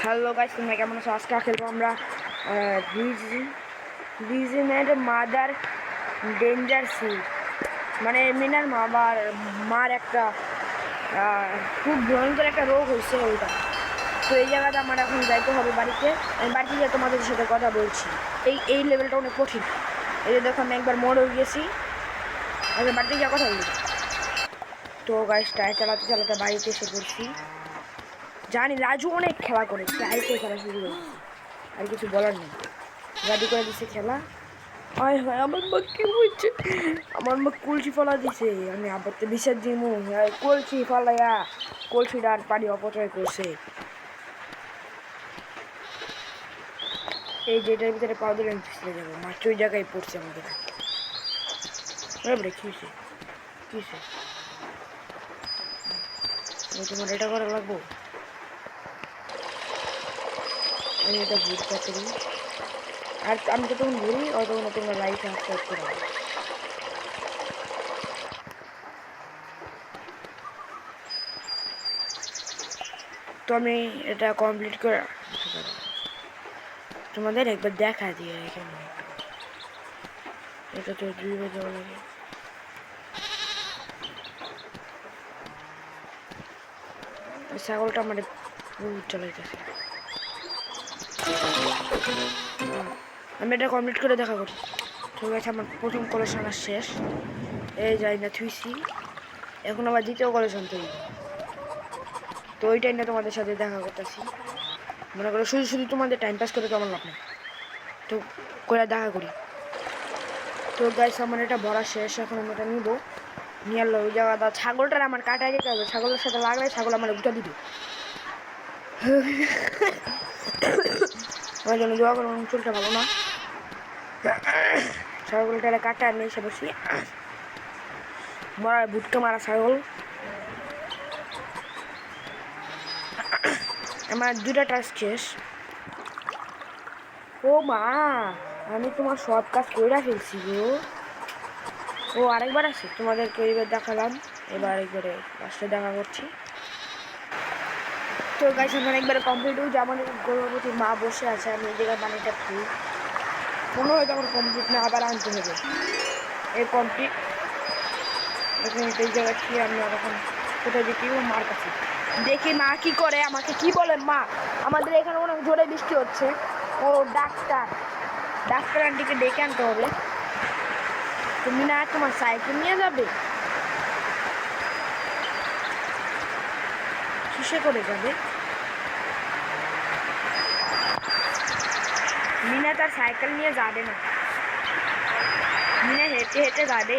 Hello guys, তোমরা কেমন আছো? আজকে খেলবো আমরা ডিজিনের মাদার ডেঞ্জার সি, মানে মিনার মার একটা খুব ভয়ঙ্কর একটা রোগ হয়েছে ওইটা। তো এই জায়গাটা আমার এখন যাইতে হবে বাড়িতে। আমি বাড়িতে গিয়ে তোমাদের সাথে কথা বলছি। এই লেভেলটা অনেক কঠিন। এই যে দেখো, আমি একবার মোড় হয়ে গেছি, আমি বাড়িতে গিয়ে কথা বলি। তো গাইস, টায়ার চালাতে চালাতে বাড়িতে এসে পড়ছি। জানি রাজু অনেক খেলা করে, টাইতে খেলা শুরু করে দিচ্ছে, আর কিছু বলার নেই। গাড়ি করে দিচ্ছে খেলা। হয় হয়, আমার মা কি হয়েছে? আমার মা কলসি ফলা দিছে। আমি আবার তো বিষের দিমু, কলসি ফলাইয়া কলসিটা আর পানি অপচয় করছে। এই যেটার ভিতরে পাও দিলে আমি পিছলে যাবো, মাত্র ওই জায়গায় পড়ছে আমাদের। কি হয়েছে? কি হয়েছে? তোমার এটা করা লাগবো। আমি এটা বুঝতে করি, আর আমি তো তখন ঘুরি, তখন তোমরা লাইট আস্তে আস্তে করে। তো আমি এটা কমপ্লিট করে তোমাদের একবার দেখা দিয়ে এখানে। এটা তো 2 বাজে লাগে। ছাগলটা আমার চালাইতেছে। আমি এটা কমপ্লিট করে দেখা করি। ঠিক আছে, আমার প্রথম কলেকশন শেষ। এই যাই না থুইছি, এখন আবার দ্বিতীয় কলেকশন তৈরি। তো ওইটাই না তোমাদের সাথে দেখা করতেছি। মনে করো শুধু শুধু তোমাদের টাইম পাস করে কেমন লাভ নেই, তো করে দেখা করি। তো গাইস, আমার এটা ভরা শেষ, এখন আমি এটা নিবো। নিয়ে আলো ওই জায়গাটা ছাগলটার আমার কাটাই যেতে হবে। ছাগলের সাথে লাগলে ছাগল আমার উঠা দিবে। আমার জন্য দোয়া করো, চুলটা ভালো না। ছাগলটা কাটা নিয়ে এসে বসি। মরা ভুটকা মারা ছাগল। আমার 2টা টাস্ক শেষ। ও মা, আমি তোমার সব কাজ কইরা ফেলছি গো। ও আরেকবার আছে, তোমাদেরকে এইবার দেখালাম, এবার একবারে লাস্টে দেখা করছি। তো গাইস, আমার একবারে কমপ্লিট হয়ে যে আমাদের গর্ভবতী মা বসে আছে, আমি এই জায়গায় পানিটা খুই। মনে হয় আমার কমপ্লিট না, আবার আনতে হবে। এই কমপ্লিট এখন এই জায়গায় খেয়ে আমি আর এখন কোথায় দেখি মার কাছে দেখি মা কি করে, আমাকে কি বলে মা। আমাদের এখানে অনেক জোরে বৃষ্টি হচ্ছে। ও ডাক্তার আন্টিকে ডেকে আনতে হবে। তুমি না তোমার সাইকেল নিয়ে যাবে? কিসে করে যাবে? মিনা তার সাইকেল নিয়ে যাবে না, মিনা হেঁটে হেঁটে যাবে।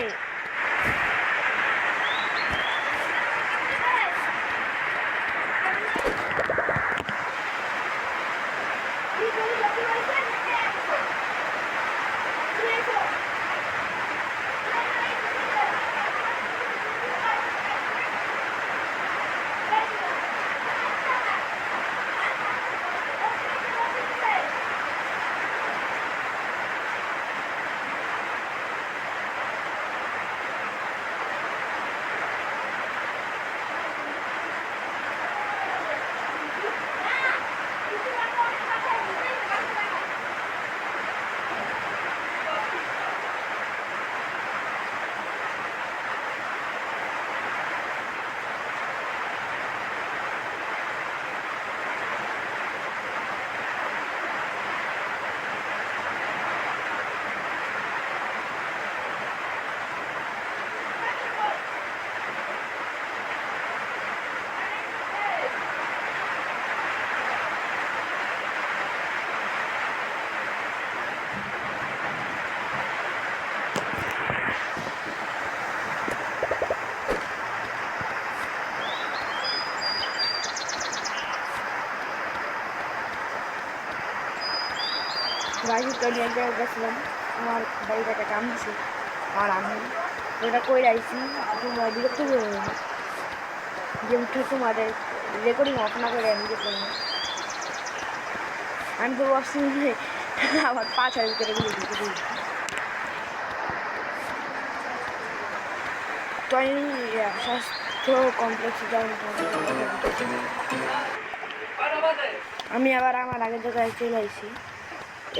গাড়িটা নিয়ে এক জায়গায় গেছিলাম, আমার বাড়িতে একটা কাম দিছে, আর আমি ওটা কই রাখছি। তোমার বিরক্ত করে যে উঠে তোমাদের রেকর্ডিং অফ না করে আমি গেছিলাম। আমি তো ভাবছি আমার 5 ভিতরে গুলো ঢুকে দিই। তো আমি স্বাস্থ্য কমপ্লেক্সে যাওয়ার আমি আবার আমার আগের জায়গায় চলে আইছি।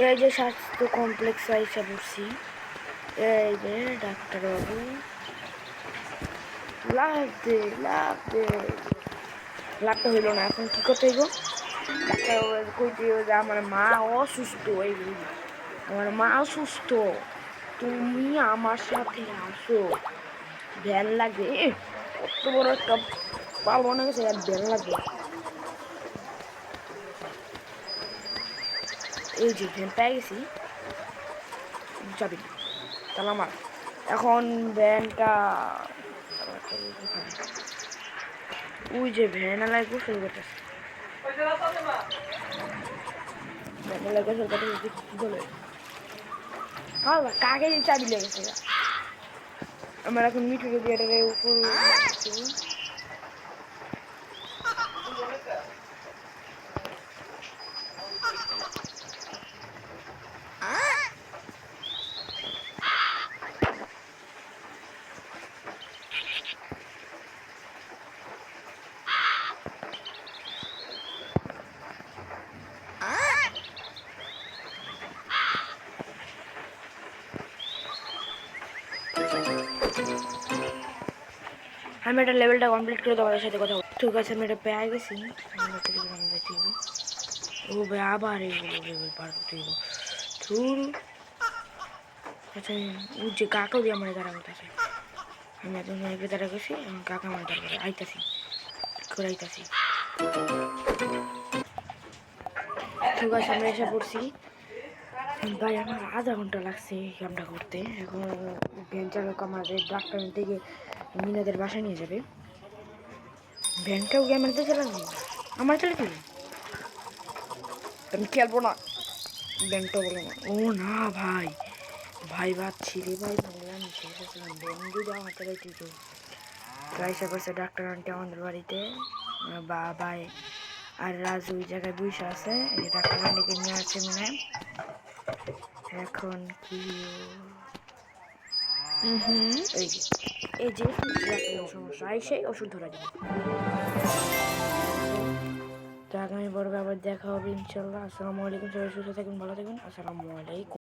এই যে স্বাস্থ্য কমপ্লেক্সে আইসা পড়ছি। এই যে ডাক্তারবাবু, লাভ দে লাভ দে। লাভটা হইল না, এখন কি করতে হইব? ডাক্তারবাবু কইতে হইব যে আমার মা অসুস্থ, এই আমার মা অসুস্থ, তুমি আমার সাথে আসো, ভ্যান লাগবে। কত বড় একটা পাল মনে গেছে, আর ভ্যান লাগবে। এই যে ভ্যান পেয়ে গেছি, যাবি তাহলে আমার এখন ভ্যানটা ওই যে ভ্যান লাগবে শুরু করতেছে, ভ্যান লাগবে শুরু করতেছে। কি বলে হ্যাঁ কাকে চাবি লেগেছে? আমার এখন মিঠু রেডিয়েটারের উপর আমি একটা লেভেলটা কমপ্লিট করে তোমাদের সাথে কথা বলছি। ঠিক আছে, আমি এটা পেয়ে গেছি। ও ভাই আবার এইগুলো লেভেল পার করতে হইব। আচ্ছা ও যে কাকাও দিয়ে আমার দ্বারা করতেছে। আমি এখন এগুলো দ্বারা গেছি, এখন কাকা আমার দ্বারা করে আইতাছি, করে আইতাছি। ঠিক আছে, আমরা এসে পড়ছি। ভাই আমার আধা ঘন্টা লাগছে এই কামটা করতে। এখন ভ্যান চালক আমাদের ডাক্তার থেকে মিনাদের বাসায় নিয়ে যাবে। ভ্যানটাও কি আমার চালাবি? আমার চালে দিবি? আমি খেলবো না, ভ্যানটা বলো না। ও না ভাই, ভাই ভাবছি রে ভাই, বলে আমি শেষ আসলাম। ভ্যান যদি আমার চালাই তুই তো এসে করছে ডাক্তার আন্টি আমাদের বাড়িতে। ভাই আর রাজু ওই জায়গায় বসে আছে, এই ডাক্তার আন্টিকে নিয়ে আসছে মনে হয়। এখন কি এই যে সমস্যা আইসে ওষুধ ধরা দিবে। তো আগামী পর্বে আবার দেখা হবে ইনশাল্লাহ। আসসালামু আলাইকুম, সবাই সুস্থ থাকুন, ভালো থাকুন। আসসালামু আলাইকুম।